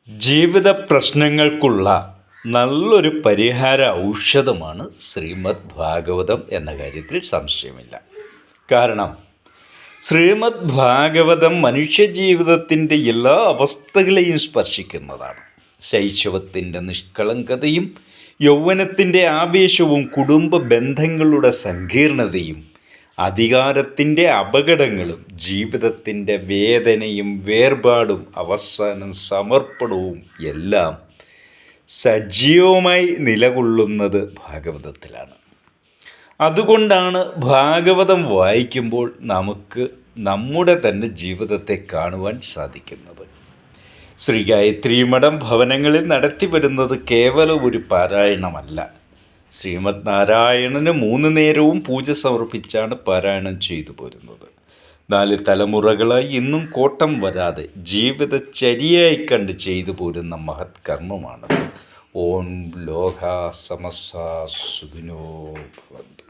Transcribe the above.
ജീവിത പ്രശ്നങ്ങൾക്കുള്ള നല്ലൊരു പരിഹാര ഔഷധമാണ് ശ്രീമദ് ഭാഗവതം എന്ന കാര്യത്തിൽ സംശയമില്ല. കാരണം ശ്രീമദ് ഭാഗവതം മനുഷ്യജീവിതത്തിൻ്റെ എല്ലാ അവസ്ഥകളെയും സ്പർശിക്കുന്നതാണ്. ശൈശവത്തിൻ്റെ നിഷ്കളങ്കതയും യൗവനത്തിൻ്റെ ആവേശവും കുടുംബ ബന്ധങ്ങളുടെ സങ്കീർണതയും അധികാരത്തിൻ്റെ അപകടങ്ങളും ജീവിതത്തിൻ്റെ വേദനയും വേർപാടും അവസാനം സമർപ്പണവും എല്ലാം സജീവമായി നിലകൊള്ളുന്നത് ഭാഗവതത്തിലാണ്. അതുകൊണ്ടാണ് ഭാഗവതം വായിക്കുമ്പോൾ നമുക്ക് നമ്മുടെ തന്നെ ജീവിതത്തെ കാണുവാൻ സാധിക്കുന്നത്. ശ്രീ ഗായത്രി മഠം ഭവനങ്ങളിൽ നടത്തി വരുന്നത് കേവലം ഒരു പാരായണമല്ല. ശ്രീമദ് നാരായണന് 3 നേരവും പൂജ സമർപ്പിച്ചാണ് പാരായണം ചെയ്തു പോരുന്നത്. 4 തലമുറകളായി ഇന്നും കോട്ടം വരാതെ ജീവിതചര്യയായി കണ്ട് ചെയ്തു പോരുന്ന മഹത് കർമ്മമാണത്. ഓം ലോകാ സമസ്ത സുഖിനോ ഭവന്തു.